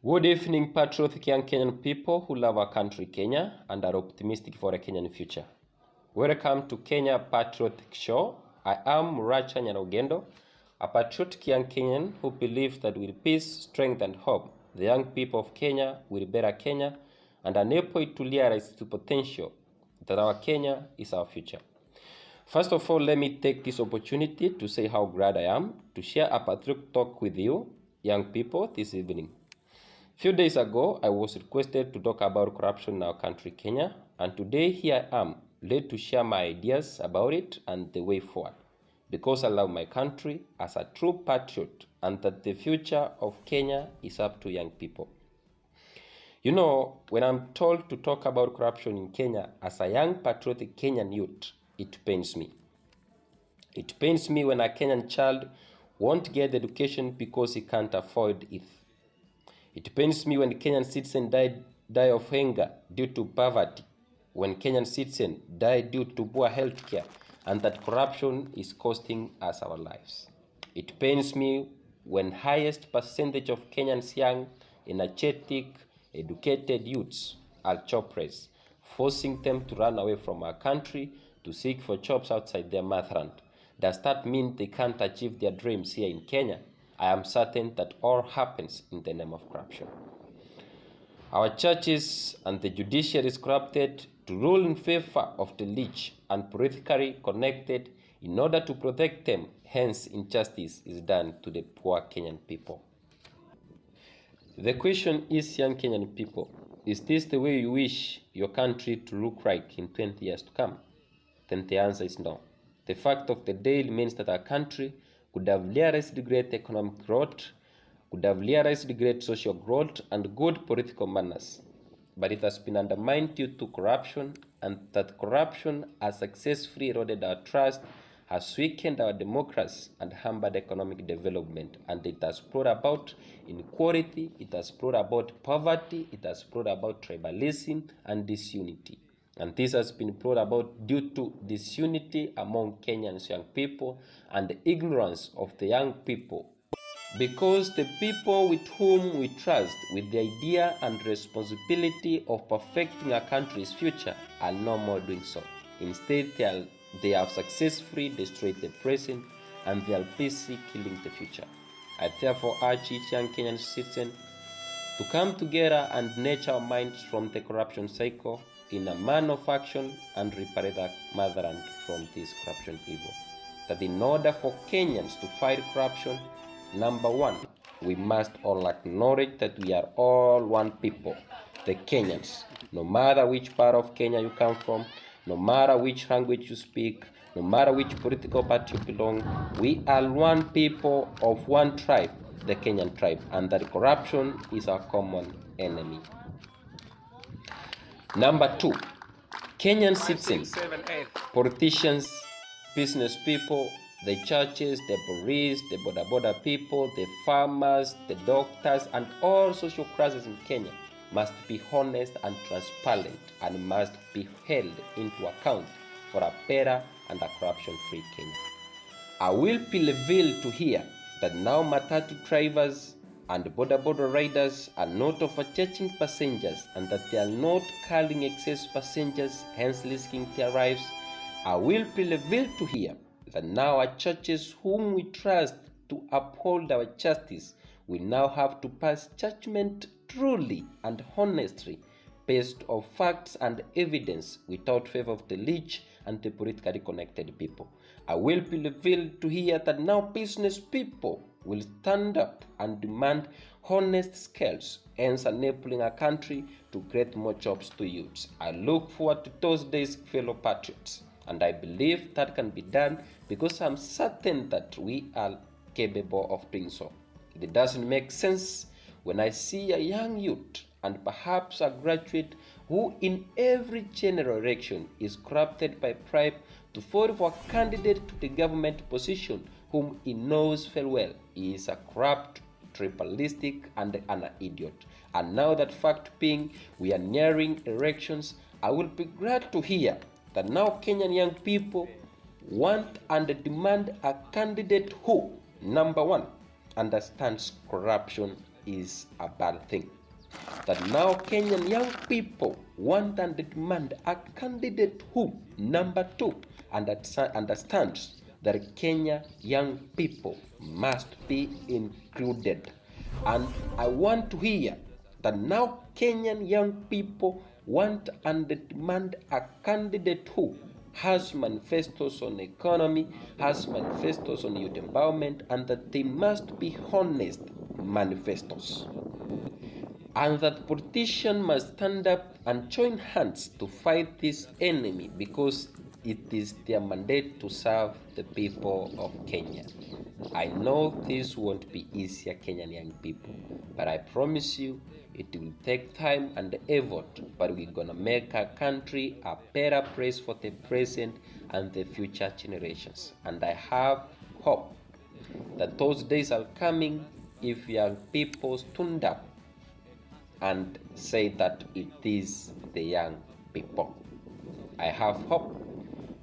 Good evening, patriotic young Kenyan people who love our country Kenya and are optimistic for a Kenyan future. Welcome to Kenya Patriotic Show. I am Moracha Talk, a patriotic young Kenyan who believes that with peace, strength and hope, the young people of Kenya will better Kenya and enable it to realize its potential, that our Kenya is our future. First of all, let me take this opportunity to say how glad I am to share a patriotic talk with you, young people, this evening. Few days ago, I was requested to talk about corruption in our country, Kenya, and today here I am, ready to share my ideas about it and the way forward, because I love my country as a true patriot and that the future of Kenya is up to young people. You know, when I'm told to talk about corruption in Kenya as a young patriotic Kenyan youth, it pains me. It pains me when a Kenyan child won't get education because he can't afford it. It pains me when Kenyan citizens die of hunger due to poverty, when Kenyan citizens die due to poor health care, and that corruption is costing us our lives. It pains me when highest percentage of Kenyans young, energetic, educated youths are jobless, forcing them to run away from our country to seek for jobs outside their motherland. Does that mean they can't achieve their dreams here in Kenya? I am certain that all happens in the name of corruption. Our churches and the judiciary is corrupted to rule in favor of the rich and politically connected in order to protect them. Hence, injustice is done to the poor Kenyan people. The question is, young Kenyan people, is this the way you wish your country to look like in 20 years to come? Then the answer is no. The fact of the day remains that our country could have realized great economic growth, could have realized great social growth and good political manners. But it has been undermined due to corruption, and that corruption has successfully eroded our trust, has weakened our democracy and hampered economic development. And it has brought about inequality, it has brought about poverty, it has brought about tribalism and disunity. And this has been brought about due to disunity among Kenyans young people and the ignorance of the young people. Because the people with whom we trust with the idea and responsibility of perfecting our country's future are no more doing so. Instead, they have successfully destroyed the present and they are busy killing the future. I therefore urge each young Kenyan citizen to come together and nurture our minds from the corruption cycle in a man of action and reparate our motherland from this corruption evil. That in order for Kenyans to fight corruption, number one, we must all acknowledge that we are all one people, the Kenyans. No matter which part of Kenya you come from, no matter which language you speak, no matter which political party you belong, we are one people of one tribe, the Kenyan tribe, and that corruption is our common enemy. Number two, Kenyan citizens, politicians, business people, the churches, the police, the boda people, the farmers, the doctors, and all social classes in Kenya must be honest and transparent and must be held into account for a better and a corruption-free Kenya. I will be revealed to hear that now matatu drivers and boda riders are not overcharging passengers and that they are not carrying excess passengers, hence risking their lives. I will be revealed to hear that now our churches whom we trust to uphold our justice will now have to pass judgment truly and honestly based on facts and evidence without favor of the rich and the politically connected people. I will be revealed to hear that now business people will stand up and demand honest skills, hence enabling our country to create more jobs to youths. I look forward to those days, fellow patriots, and I believe that can be done because I'm certain that we are capable of doing so. It doesn't make sense when I see a young youth and perhaps a graduate who in every general election is corrupted by bribe to vote for a candidate to the government position whom he knows very well he is a corrupt, tribalistic, and an idiot. And now that fact being, we are nearing elections, I will be glad to hear that now Kenyan young people want and demand a candidate who, number one, understands corruption is a bad thing. That now Kenyan young people want and demand a candidate who, number two, understands that Kenya young people must be included. And I want to hear that now Kenyan young people want and demand a candidate who has manifestos on economy, has manifestos on youth empowerment, and that they must be honest manifestos. And that politicians must stand up and join hands to fight this enemy, because it is their mandate to serve the people of Kenya. I know this won't be easier, Kenyan young people, but I promise you it will take time and effort, but we're gonna make our country a better place for the present and the future generations. And I have hope that those days are coming if young people stand up and say that it is the young people. I have hope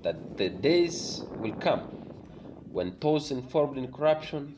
that the days will come when those involved in corruption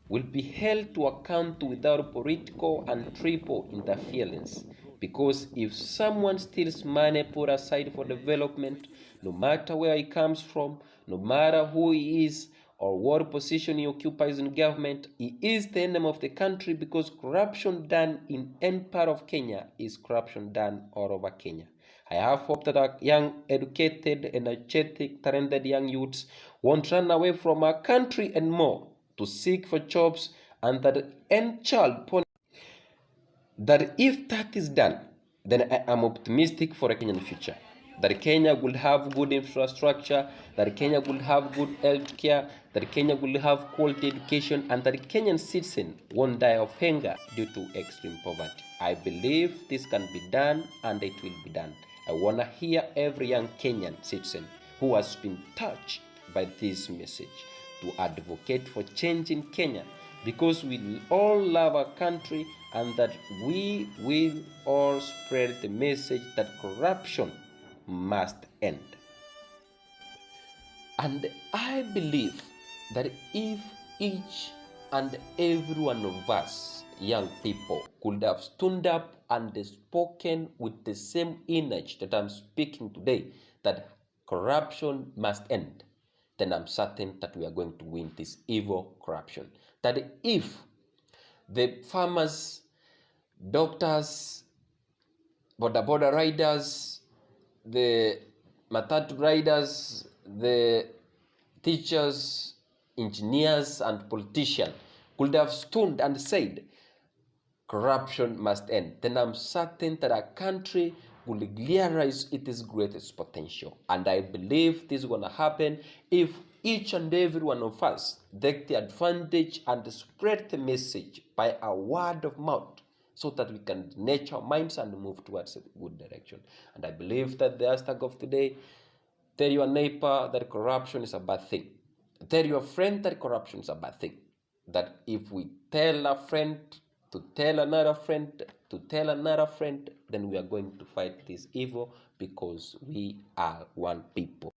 will be held to account without political and tribal interference. Because if someone steals money put aside for development, no matter where he comes from, no matter who he is, or what position he occupies in government, he is the enemy of the country, because corruption done in any part of Kenya is corruption done all over Kenya. I have hope that our young, educated, energetic, talented young youths won't run away from our country and more to seek for jobs, and that any child, that if that is done, then I am optimistic for a Kenyan future. That Kenya will have good infrastructure, that Kenya will have good health care, that Kenya will have quality education, and that Kenyan citizens won't die of hunger due to extreme poverty. I believe this can be done, and it will be done. I want to hear every young Kenyan citizen who has been touched by this message to advocate for change in Kenya, because we all love our country, and that we will all spread the message that corruption must end. And I believe that if each and every one of us young people could have stood up and spoken with the same energy that I'm speaking today, that corruption must end, then I'm certain that we are going to win this evil corruption. That if the farmers, doctors, boda riders, the matatu riders, the teachers, engineers, and politicians could have stood and said corruption must end, then I'm certain that our country will realize its greatest potential. And I believe this is going to happen if each and every one of us take the advantage and spread the message by a word of mouth, so that we can nurture our minds and move towards a good direction. And I believe that the hashtag of today, tell your neighbor that corruption is a bad thing. Tell your friend that corruption is a bad thing. That if we tell a friend to tell another friend to tell another friend, then we are going to fight this evil, because we are one people.